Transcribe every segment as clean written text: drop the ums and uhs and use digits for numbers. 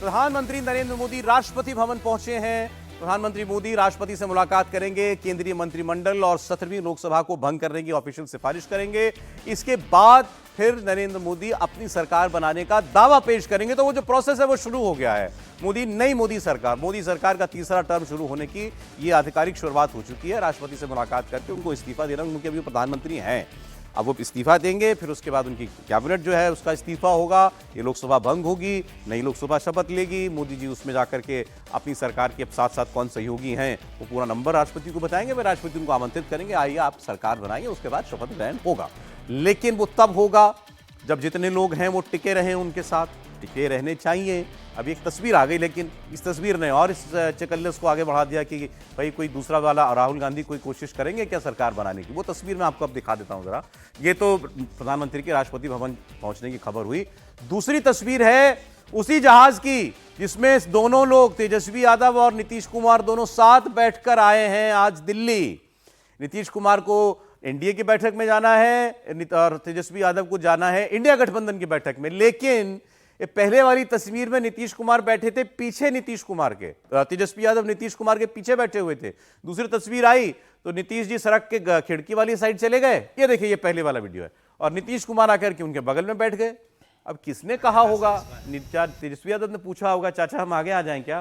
प्रधानमंत्री नरेंद्र मोदी राष्ट्रपति भवन पहुंचे हैं। प्रधानमंत्री मोदी राष्ट्रपति से मुलाकात करेंगे, केंद्रीय मंत्रिमंडल और 17वीं लोकसभा को भंग करने की ऑफिशियल सिफारिश करेंगे। इसके बाद फिर नरेंद्र मोदी अपनी सरकार बनाने का दावा पेश करेंगे। तो वो जो प्रोसेस है वो शुरू हो गया है। मोदी सरकार का तीसरा टर्म शुरू होने की ये आधिकारिक शुरुआत हो चुकी है। राष्ट्रपति से मुलाकात करके उनको इस्तीफा देना, उनके अभी प्रधानमंत्री हैं, अब वो इस्तीफा देंगे, फिर उसके बाद उनकी कैबिनेट जो है उसका इस्तीफा होगा, ये लोकसभा भंग होगी, नई लोकसभा शपथ लेगी। मोदी जी उसमें जाकर के अपनी सरकार के साथ साथ कौन सहयोगी हैं वो पूरा नंबर राष्ट्रपति को बताएंगे। वे राष्ट्रपति उनको आमंत्रित करेंगे, आइए आप सरकार बनाइए, उसके बाद शपथ ग्रहण होगा। लेकिन वो तब होगा जब जितने लोग हैं वो टिके रहें, उनके साथ टिके रहने चाहिए। अब एक तस्वीर आ गई, लेकिन इस तस्वीर ने और इस चकल्लस को आगे बढ़ा दिया कि भाई कोई दूसरा वाला राहुल गांधी कोई कोशिश करेंगे क्या सरकार बनाने की। वो तस्वीर मैं आपको अब दिखा देता हूं जरा। ये तो प्रधानमंत्री के राष्ट्रपति भवन पहुंचने की खबर हुई। दूसरी तस्वीर है उसी जहाज की जिसमें दोनों लोग, तेजस्वी यादव और नीतीश कुमार, दोनों साथ बैठकर आए हैं आज दिल्ली। नीतीश कुमार को एनडीए की बैठक में जाना है और तेजस्वी यादव को जाना है इंडिया गठबंधन की बैठक में। लेकिन ये पहले वाली तस्वीर में नीतीश कुमार बैठे थे पीछे नीतीश कुमार के, तेजस्वी यादव नीतीश कुमार के पीछे बैठे हुए थे। दूसरी तस्वीर आई तो नीतीश जी सड़क के खिड़की वाली साइड चले गए। ये देखिए, ये पहले वाला वीडियो है, और नीतीश कुमार आकर के उनके बगल में बैठ गए। अब किसने कहा होगा, तेजस्वी यादव ने पूछा होगा चाचा हम आगे आ जाएं क्या,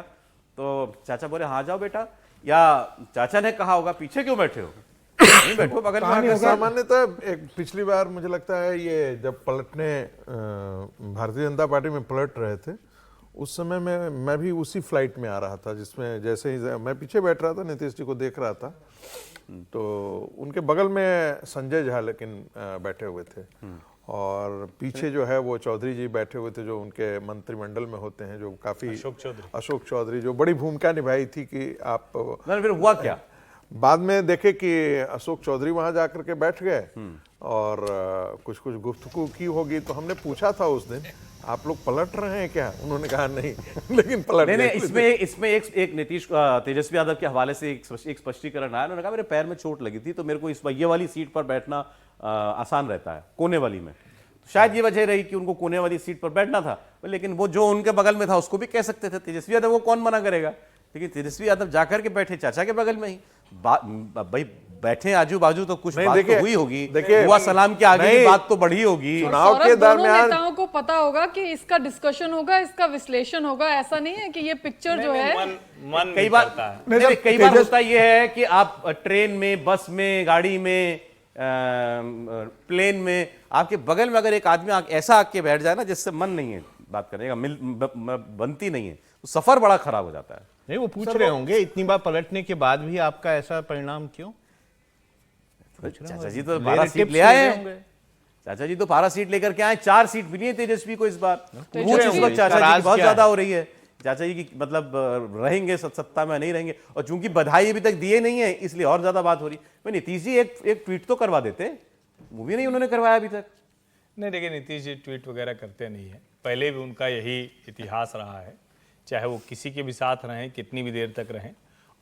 तो चाचा बोले हाँ जाओ बेटा, या चाचा ने कहा होगा पीछे क्यों बैठे हो, नहीं बैठो बगल में। सामान्यतः एक पिछली बार मुझे लगता है ये जब पलटने भारतीय जनता पार्टी में पलट रहे थे, उस समय में मैं भी उसी फ्लाइट में आ रहा था जिसमें जैसे ही मैं पीछे बैठ रहा था, नीतीश जी को देख रहा था, तो उनके बगल में संजय झा लेकिन बैठे हुए थे, और पीछे जो है वो चौधरी जी बैठे हुए थे जो उनके मंत्रिमंडल में होते हैं, जो काफी अशोक चौधरी जो बड़ी भूमिका निभाई थी कि आप। फिर हुआ क्या, बाद में देखे कि अशोक चौधरी वहां जाकर के बैठ गए और कुछ कुछ गुफ्तगू की होगी, तो हमने पूछा था उस दिन आप लोग पलट रहे हैं क्या, उन्होंने कहा नहीं लेकिन पलट नहीं, इसमें एक नीतीश तेजस्वी यादव के हवाले से एक स्पष्टीकरण आया। उन्होंने कहा मेरे पैर में चोट लगी थी तो मेरे को ये वाली सीट पर बैठना आसान रहता है, कोने वाली में। शायद ये वजह रही कि उनको कोने वाली सीट पर बैठना था, लेकिन वो जो उनके बगल में था उसको भी कह सकते थे। तेजस्वी यादव को कौन मना करेगा, लेकिन तेजस्वी यादव जाकर के बैठे चाचा के बगल में ही। भाई बैठे आजू बाजू तो कुछ बात तो हुई होगी, हुआ सलाम के आगे की बात तो बढ़ी होगी। चुनाव के दरमियान नेताओं को पता होगा कि इसका डिस्कशन होगा, इसका विश्लेषण होगा। ऐसा नहीं है कि ये पिक्चर जो है कई बार होता ये है कि आप ट्रेन में, बस में, गाड़ी में, प्लेन में, आपके बगल में अगर एक आदमी ऐसा आके बैठ जाए ना जिससे मन नहीं है बात करने का, बनती नहीं है, तो सफर बड़ा खराब हो जाता है। नहीं, वो पूछ रहे होंगे इतनी बार पलटने के बाद भी आपका ऐसा परिणाम क्यों। चाचा जी तो 12 सीट ले आए, चाचा जी तो 12 सीट लेकर के आए, 4 सीट मिली है तेजस्वी को इस बार। इस वक्त चाचा जी की बहुत ज्यादा हो रही है, चाचा जी की मतलब रहेंगे सत्ता में नहीं रहेंगे, और चूंकि बधाई अभी तक दिए नहीं है इसलिए और ज्यादा बात हो रही है। नीतीश जी एक ट्वीट तो करवा देते, वो भी नहीं उन्होंने करवाया अभी तक। नहीं, देखिए नीतीश जी ट्वीट वगैरह करते नहीं है, पहले भी उनका यही इतिहास रहा है, चाहे वो किसी के भी साथ रहें, कितनी भी देर तक रहें।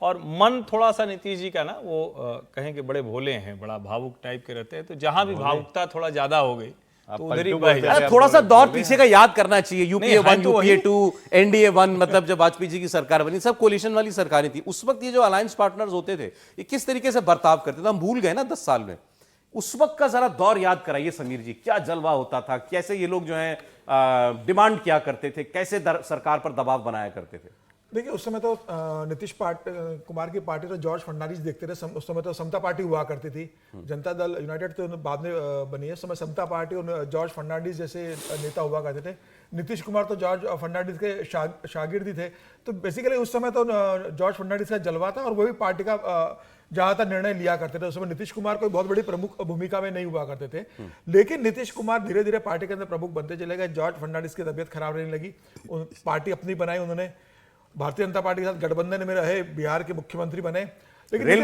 और मन थोड़ा सा नीतीश जी का ना वो कहें कि बड़े भोले हैं, बड़ा भावुक टाइप के रहते हैं, तो जहां भी भावुकता थोड़ा ज्यादा हो गई तो उधर ही बह जाए। थोड़ा सा दौर पीछे का याद करना चाहिए। यूपीए 1, यूपीए 2, एनडीए 1, मतलब जब वाजपेयी जी की सरकार बनी, सब कोलिशन वाली सरकारें थी। उस वक्त ये जो अलायंस पार्टनर्स होते थे ये किस तरीके से बर्ताव करते थे, हम भूल गए ना 10 साल में। उस वक्त का जरा दौर याद कराइए समीर जी, क्या जलवा होता था, कैसे ये लोग जो है डिमांड किया करते थे, कैसे सरकार पर दबाव बनाया करते थे। देखिए उस समय तो नीतीश कुमार की पार्टी तो जॉर्ज फर्नांडिस देखते थे। उस समय तो समता पार्टी हुआ करती थी, जनता दल यूनाइटेड तो बाद में बनी है। उस समय समता पार्टी और जॉर्ज फर्नांडिस जैसे नेता हुआ करते थे। नीतीश कुमार तो जॉर्ज फर्नांडिस के शागिर्द थे, तो बेसिकली उस समय तो जॉर्ज फर्नांडिस का जलवा था और वो भी पार्टी का ज्यादातर निर्णय लिया करते थे। उस समय नीतीश कुमार कोई बहुत बड़ी प्रमुख भूमिका में नहीं हुआ करते थे, लेकिन नीतीश कुमार धीरे धीरे पार्टी के अंदर प्रमुख बनते चले गए। जॉर्ज फर्नांडिस की तबीयत खराब रहने लगी, पार्टी अपनी बनाई, उन्होंने भारतीय जनता पार्टी के साथ गठबंधन में रहे, बिहार के मुख्यमंत्री बने, लेकिन रेल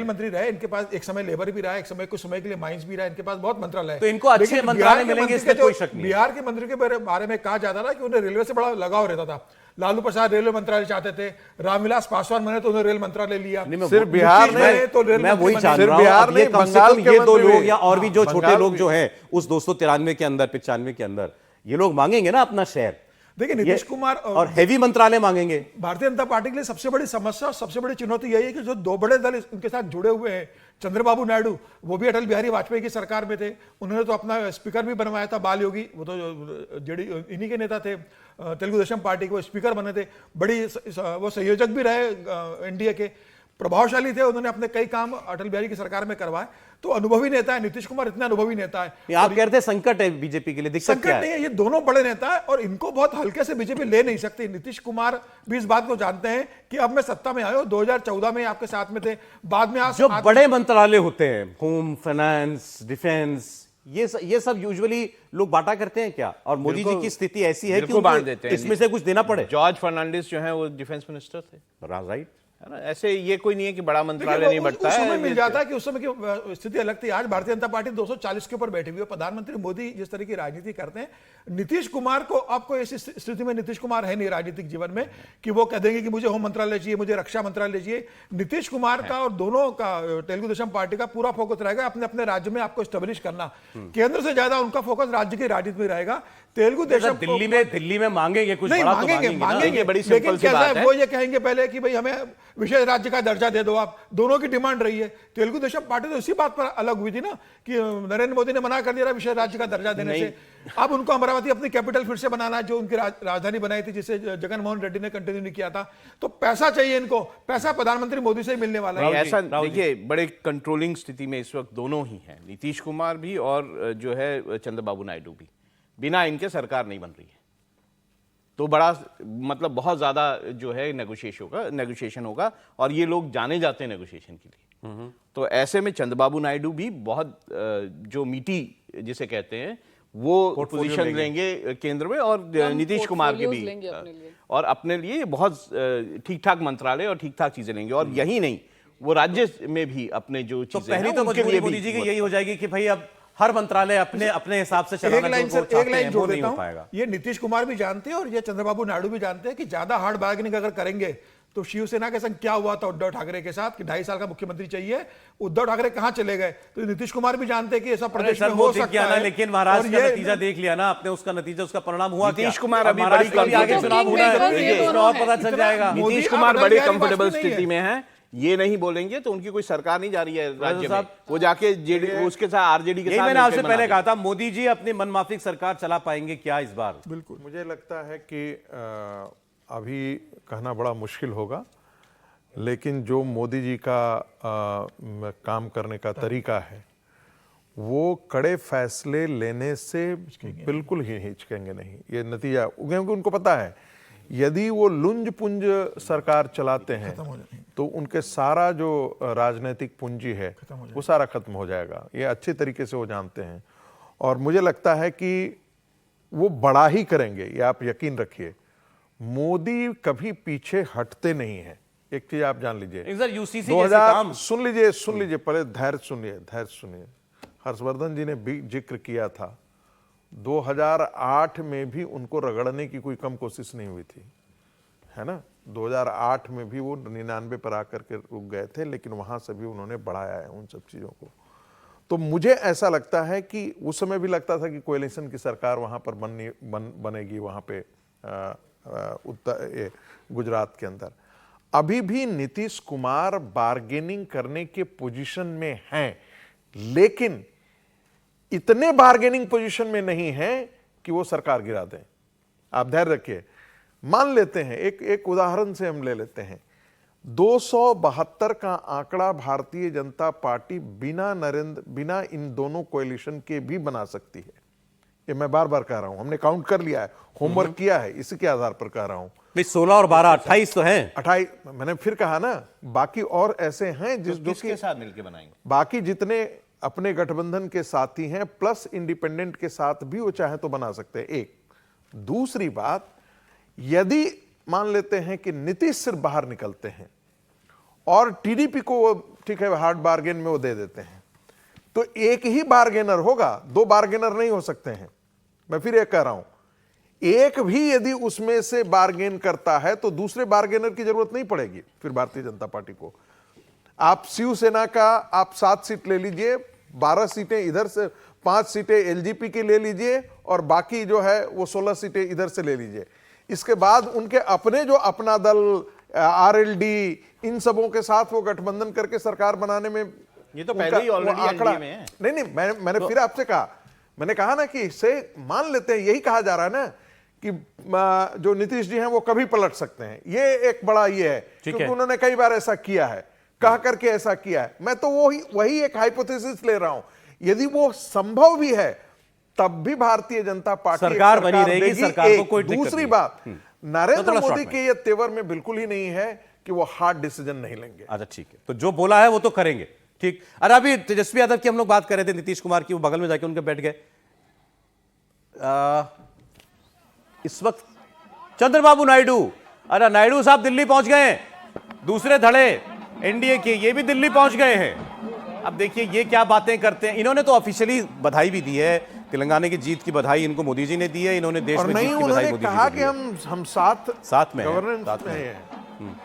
मंत्री रहे। इनके पास एक समय लेबर भी रहा, एक समय कुछ समय के लिए माइंस भी रहा, इनके पास बहुत मंत्रालय, तो इनको अच्छे मंत्रालय मिलेंगे इसमें कोई शक नहीं। बिहार के मंत्री के बारे में कहा जाता था कि उन्हें रेलवे से बड़ा लगाव रहता था। लालू प्रसाद रेलवे मंत्रालय चाहते थे, रामविलास पासवान बने तो उन्होंने रेल मंत्रालय लिया। सिर्फ बिहार में तो मैं वही चाह रहा हूं, बिहार में कम से कम ये 2 लोग या और भी जो छोटे लोग जो हैं उस 293 के अंदर, 95 के अंदर, ये लोग मांगेंगे ना अपना शेयर। देखिए नीतीश कुमार और हेवी मंत्रालय मांगेंगे। भारतीय जनता पार्टी के लिए सबसे बड़ी समस्या और सबसे बड़ी चुनौती यही है कि जो दो बड़े दल उनके साथ जुड़े हुए हैं, चंद्रबाबू नायडू, वो भी अटल बिहारी वाजपेयी की सरकार में थे, उन्होंने तो अपना स्पीकर भी बनवाया था बाल योगी, वो तो जेडी इन्हीं के नेता थे, तेलुगु देशम पार्टी के वो स्पीकर बने थे, वो संयोजक भी रहे एनडीए के, प्रभावशाली थे, उन्होंने अपने कई काम अटल बिहारी की सरकार में करवाए। तो अनुभवी नेता है नीतीश कुमार, इतना अनुभवी नेता है। आप कह रहे थे संकट है बीजेपी के लिए, दिक्कत संकट क्या है? नहीं है, ये दोनों बड़े नेता है और इनको बहुत हल्के से बीजेपी ले नहीं सकती। नीतीश कुमार भी इस बात को जानते हैं कि अब मैं सत्ता में आया हूं, 2014 में आपके साथ में थे, बाद में जो बड़े मंत्रालय होते हैं, होम, फाइनेंस, डिफेंस, ये सब यूजुअली लोग बांटा करते हैं क्या? और मोदी जी की स्थिति ऐसी है कि बांट देते हैं। इसमें से कुछ देना पड़े। जॉर्ज फर्नांडिस जो है वो डिफेंस मिनिस्टर थे, राइट है ना। ऐसे ये कोई नहीं है कि बड़ा मंत्रालय नहीं बढ़ता उस समय है। मिल जाता है कि उस समय की स्थिति अलग थी। आज भारतीय जनता पार्टी 240 के ऊपर बैठी हुई है। प्रधानमंत्री मोदी जिस तरह की राजनीति करते हैं, नीतीश कुमार को, आपको ऐसी स्थिति में नीतीश कुमार है नहीं राजनीतिक जीवन में कि वो कह देंगे कि मुझे होम मंत्रालय चाहिए, मुझे रक्षा मंत्रालय चाहिए। नीतीश कुमार का और दोनों का, तेलुगु देशम पार्टी का पूरा फोकस रहेगा अपने अपने राज्य में आपको स्टेब्लिश करना। केंद्र से ज्यादा उनका फोकस राज्य की राजनीति में रहेगा। तेलुगु देशम दिल्ली में मांगेंगे कुछ नहीं, बड़ा, तो मांगेंगे बड़ी लेकिन सिंपल सी कैसा बात है, है। वो ये कहेंगे पहले कि भाई हमें विशेष राज्य का दर्जा दे दो। आप दोनों की डिमांड रही है। तेलुगु देशम पार्टी तो इसी बात पर अलग हुई थी ना कि नरेंद्र मोदी ने मना कर दिया विशेष राज्य का दर्जा देने से। अब उनको अमरावती अपनी कैपिटल फिर से बनाना है, जो उनकी राजधानी बनाई थी, जिसे जगनमोहन रेड्डी ने कंटिन्यू नहीं किया था। तो पैसा चाहिए इनको, पैसा प्रधानमंत्री मोदी से ही मिलने वाला है। ऐसा देखिए, बड़े कंट्रोलिंग स्थिति में इस वक्त दोनों ही हैं, नीतीश कुमार भी और जो है चंद्रबाबू नायडू भी। बिना इनके सरकार नहीं बन रही है, तो बड़ा मतलब बहुत ज्यादा जो है नेगोशिएशन होगा और ये लोग जाने जाते हैं नेगोशिएशन के लिए। तो ऐसे में चंद्रबाबू नायडू भी बहुत जो मीठी जिसे कहते हैं वो पोजीशन लेंगे केंद्र में, और नीतीश कुमार के भी और अपने लिए बहुत ठीक ठाक मंत्रालय और ठीक ठाक चीजें लेंगे। और यही नहीं, वो राज्य में भी अपने जो तो चीजें पहली तो मोदी जी की यही हो जाएगी कि भाई अब हर मंत्रालय अपने हिसाब से चलाना, एक लाइन जोड़ नहीं देता हो हूं, पाएगा। ये नीतीश कुमार भी जानते हैं और ये चंद्रबाबू नायडू भी जानते हैं कि ज्यादा हार्ड बार्गेनिंग अगर करेंगे तो शिवसेना के संग क्या हुआ था उद्धव ठाकरे के साथ कि 2.5 साल का मुख्यमंत्री चाहिए, उद्धव ठाकरे कहां चले गए। तो नीतीश कुमार भी जानते हैं कि ऐसा प्रदेश में हो सकता है। लेकिन महाराष्ट्र का नतीजा देख लिया ना आपने, उसका नतीजा, उसका परिणाम हुआ। नीतीश कुमार अभी आगे चुनाव होना है, और पता चल जाएगा। नीतीश कुमार बड़ी कंफर्टेबल स्थिति में है, ये नहीं बोलेंगे तो उनकी कोई सरकार नहीं जा रही है राज्य में, वो जाके उसके साथ आरजेडी के साथ। मैंने आपसे पहले कहा था, मोदी जी अपनी मनमाफिक सरकार चला पाएंगे क्या इस बार? बिल्कुल, मुझे लगता है कि अभी कहना बड़ा मुश्किल होगा, लेकिन जो मोदी जी का काम करने का तरीका है, वो कड़े फैसले लेने से बिल्कुल ही हिचकेंगे नहीं। ये नतीजा, क्योंकि उनको पता है यदि वो लुंज पुंज सरकार चलाते हैं तो उनके सारा जो राजनीतिक पूंजी है वो सारा खत्म हो जाएगा। ये अच्छे तरीके से वो जानते हैं और मुझे लगता है कि वो बड़ा ही करेंगे, ये आप यकीन रखिए। मोदी कभी पीछे हटते नहीं हैं, एक चीज आप जान लीजिए। सर यूसीसी जैसे काम, सुन लीजिए पहले, धैर्य सुनिए। हर्षवर्धन जी ने भी जिक्र किया था 2008 में भी उनको रगड़ने की कोई कम कोशिश नहीं हुई थी, है ना। 2008 में भी वो 99 पर आकर के रुक गए थे, लेकिन वहां से भी उन्होंने बढ़ाया है उन सब चीजों को। तो मुझे ऐसा लगता है कि उस समय भी लगता था कि कोएलिशन की सरकार वहां पर बनेगी वहां पे गुजरात के अंदर। अभी भी नीतीश कुमार बार्गेनिंग करने के पोजीशन में हैं, लेकिन इतने बार्गेनिंग पोजीशन में नहीं है कि वो सरकार गिरा दें। आप धैर्य रखिए। मान लेते हैं, एक उदाहरण से हम ले लेते हैं, 272 का आंकड़ा भारतीय जनता पार्टी बिना इन दोनों कोएलिशन के भी बना सकती है। ये मैं बार बार कह रहा हूं, हमने काउंट कर लिया है, होमवर्क किया है, इसी के आधार पर कह रहा हूं। 16 और 12 28 तो हैं। 28 मैंने फिर कहा ना, बाकी और ऐसे हैं जो किसके साथ मिलकर बनाएंगे। बाकी जितने अपने गठबंधन के साथी हैं प्लस इंडिपेंडेंट के साथ भी वो चाहे तो बना सकते हैं। एक दूसरी बात, यदि मान लेते हैं कि नीतीश सिर्फ बाहर निकलते हैं और टीडीपी को ठीक है हार्ड बार्गेन में वो दे देते हैं, तो एक ही बार्गेनर होगा, 2 बार्गेनर नहीं हो सकते हैं। मैं फिर एक कह रहा हूं, एक भी यदि उसमें से बार्गेन करता है तो दूसरे बार्गेनर की जरूरत नहीं पड़ेगी फिर भारतीय जनता पार्टी को। आप शिवसेना का आप 7 सीट ले लीजिए, 12 सीटें इधर से, 5 सीटें एलजेपी की ले लीजिए और बाकी जो है वो 16 सीटें इधर से ले लीजिए। इसके बाद उनके अपने जो अपना दल आरएलडी इन सबों के साथ वो गठबंधन करके सरकार बनाने में ये तो पहले ही उनका ऑलरेडी वो आंकड़ा एनडीए में है। नहीं मैंने फिर आपसे कहा, मैंने कहा ना कि इसे मान लेते हैं, यही कहा जा रहा है ना कि जो नीतीश जी हैं वो कभी पलट सकते हैं, ये एक बड़ा ये है क्योंकि उन्होंने कई बार ऐसा किया है, कह करके ऐसा किया है। मैं तो वही एक हाइपोथेसिस ले रहा हूं, यदि वो संभव भी है तब भी भारतीय जनता पार्टी सरकार बनी रहेगी, देगी। सरकार को कोई दिक्कत दूसरी नहीं। बात, नरेंद्र थोड़ा मोदी शॉर्ट के ये तेवर में बिल्कुल ही नहीं है कि वो हार्ड डिसीजन नहीं लेंगे। अच्छा ठीक है, तो जो बोला है वो तो करेंगे। ठीक, अरे अभी तेजस्वी यादव की हम लोग बात कर रहे थे, नीतीश कुमार की, वो बगल में जाके उनके बैठ गए। इस वक्त चंद्रबाबू नायडू, अरे नायडू साहब दिल्ली पहुंच गए, दूसरे धड़े एनडीए के ये भी दिल्ली पहुंच गए हैं। अब देखिए ये क्या बातें करते हैं। इन्होंने तो ऑफिशियली बधाई भी दी है, तेलंगाना की जीत की बधाई इनको मोदी जी ने दी है, इन्होंने देश और में नहीं, जीत की बधाई उन्होंने मोदी कहा जी कि को दी है। हम साथ में हैं, गवर्नेंस साथ में में हैं। हैं।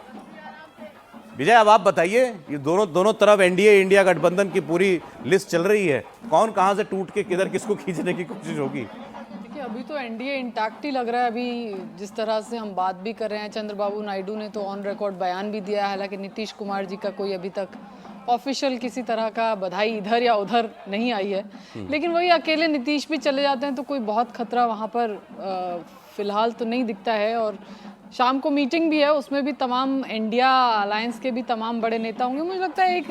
विजय अब आप बताइए, ये दोनों तरफ एनडीए इंडिया गठबंधन की पूरी लिस्ट चल रही है, कौन कहां से टूट के किधर किसको खींचने की कोशिश होगी? देखिए अभी तो एनडीए इंटैक्ट ही लग रहा है। अभी जिस तरह से हम बात भी कर रहे हैं, चंद्रबाबू नायडू ने तो ऑन रिकॉर्ड बयान भी दिया है, हालांकि नीतीश कुमार जी का कोई अभी तक ऑफिशियल किसी तरह का बधाई इधर या उधर नहीं आई है। लेकिन वही अकेले नीतीश भी चले जाते हैं तो कोई बहुत खतरा वहाँ पर फिलहाल तो नहीं दिखता है। और शाम को मीटिंग भी है, उसमें भी तमाम इंडिया अलायंस के भी तमाम बड़े नेता होंगे। मुझे लगता है एक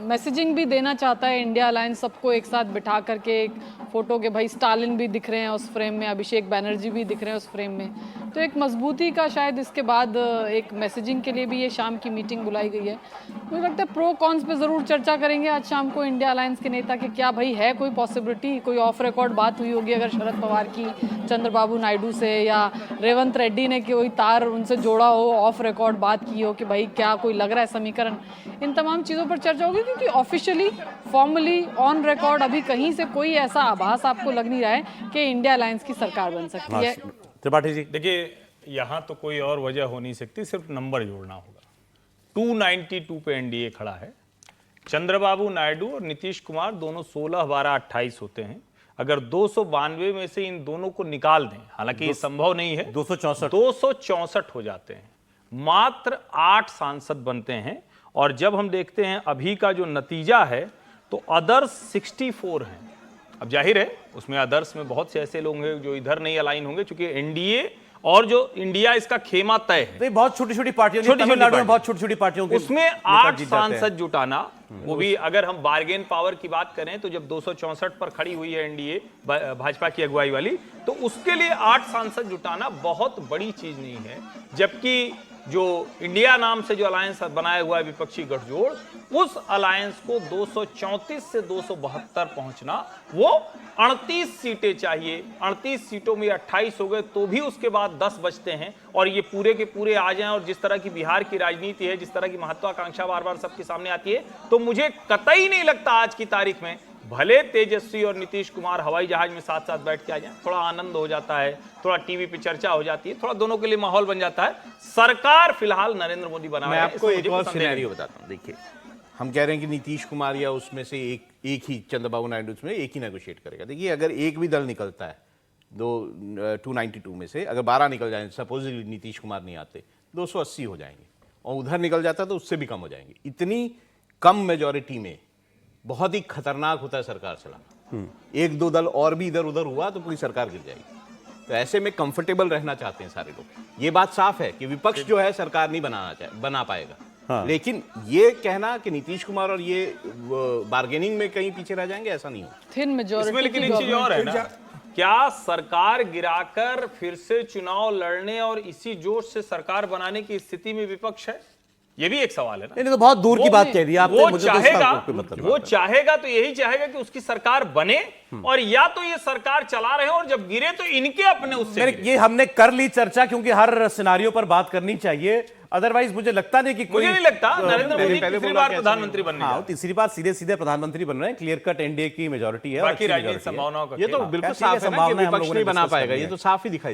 मैसेजिंग भी देना चाहता है इंडिया अलायंस, सबको एक साथ बिठा करके एक फोटो के, भाई स्टालिन भी दिख रहे हैं उस फ्रेम में, अभिषेक बैनर्जी भी दिख रहे हैं उस फ्रेम में, तो एक मजबूती का शायद इसके बाद एक मैसेजिंग के लिए भी ये शाम की मीटिंग बुलाई गई है। मुझे लगता है प्रो कॉन्स पे ज़रूर चर्चा करेंगे आज शाम को इंडिया अलायंस के नेता कि क्या भाई है कोई पॉसिबिलिटी, कोई ऑफ रिकॉर्ड बात हुई होगी अगर शरद पवार की चंद्रबाबू नायडू से, या रेवंत रेड्डी ने कोई तार उनसे जोड़ा हो, ऑफ रिकॉर्ड बात की हो कि भाई क्या कोई लग रहा है समीकरण। इन तमाम चीज़ों पर चर्चा होगी क्योंकि ऑफिशियली फॉर्मली ऑन रिकॉर्ड अभी कहीं से कोई ऐसा आभास आपको लग नहीं रहा है कि इंडिया अलायंस की सरकार बन सकती है। त्रिपाठी जी देखिए यहाँ तो कोई और वजह हो नहीं सकती, सिर्फ नंबर जोड़ना होगा। 292 पे एनडीए खड़ा है। चंद्रबाबू नायडू और नीतीश कुमार दोनों 16, 12, 28 होते हैं। अगर 292 में से इन दोनों को निकाल दें, हालांकि ये संभव नहीं है, 264 हो जाते हैं, मात्र 8 सांसद बनते हैं। और जब हम देखते हैं अभी का जो नतीजा है तो अदर्स 64 हैं। अब जाहिर है उसमें अदर्स में बहुत से ऐसे लोग हैं जो इधर नहीं अलाइन होंगे, क्योंकि एनडीए और जो इंडिया इसका खेमा तय है। तो बहुत छोटी छोटी पार्टियों, तमिलनाडु में बहुत छोटी छोटी पार्टियों के उसमें 8 सांसद जुटाना, वो भी अगर हम बार्गेन पावर की बात करें तो जब 264 पर खड़ी हुई है एनडीए भाजपा की अगुवाई वाली, तो उसके लिए 8 सांसद जुटाना बहुत बड़ी चीज नहीं है। जबकि जो इंडिया नाम से जो अलायंस बनाया हुआ है विपक्षी गठजोड़, उस अलायंस को 234 से 272 पहुंचना, वो 38 सीटें चाहिए। 38 सीटों में 28 हो गए तो भी उसके बाद 10 बचते हैं, और ये पूरे के पूरे आ जाएं। और जिस तरह की बिहार की राजनीति है, जिस तरह की महत्वाकांक्षा बार बार सबके सामने आती है, तो मुझे कतई नहीं लगता आज की तारीख में भले तेजस्वी और नीतीश कुमार हवाई जहाज में साथ साथ बैठ के आ जाएं, थोड़ा आनंद हो जाता है, थोड़ा टीवी पे चर्चा हो जाती है, थोड़ा दोनों के लिए माहौल बन जाता है। सरकार फिलहाल नरेंद्र मोदी बना मैं रहा है। आपको इसमें एक मुझे और पसंद है। सिनेरियो बताता हूँ। देखिए हम कह रहे हैं कि नीतीश कुमार या उसमें से एक ही चंद्रबाबू नायडू उसमें एक ही नेगोशिएट करेगा। देखिए अगर एक भी दल निकलता है 292 में से, अगर 12 निकल जाए, सपोजली नीतीश कुमार नहीं आते, 280 हो जाएंगे, और उधर निकल जाता तो उससे भी कम हो जाएंगे। इतनी कम मेजॉरिटी में बहुत ही खतरनाक होता है सरकार चलाना। एक दो दल और भी इधर उधर हुआ तो पूरी सरकार गिर जाएगी। तो ऐसे में कंफर्टेबल रहना चाहते हैं सारे लोग। ये बात साफ है कि विपक्ष जो है सरकार नहीं बना पाएगा। हाँ। लेकिन ये कहना कि नीतीश कुमार और ये बार्गेनिंग में कहीं पीछे रह जाएंगे, ऐसा नहीं हो। थिन मेजॉरिटी, लेकिन एक चीज और है ना, क्या सरकार गिराकर फिर से चुनाव लड़ने और इसी जोश से सरकार बनाने की स्थिति में विपक्ष है? ये भी एक सवाल है ना। नहीं तो बहुत दूर की बात कह दी आपने। वो मुझे चाहेगा, तो वो चाहेगा तो यही चाहेगा कि उसकी सरकार बने, और या तो ये सरकार चला रहे और जब गिरे तो इनके अपने उससे गिरे। ये हमने कर ली चर्चा, क्योंकि हर सिनारियो पर बात करनी चाहिए। अदरवाइज मुझे लगता नहीं कि कोई, मुझे नहीं लगता नरेंद्र मोदी तीसरी बार प्रधानमंत्री बनने हाँ, तीसरी बार सीधे प्रधानमंत्री बन रहे हैं। क्लियर कट एनडीए की मेजॉरिटी है, बाकी राजनीतिक संभावनाओं का ये तो बिल्कुल साफ है ना कि विपक्ष नहीं बना पाएगा। ये तो साफ ही दिखाई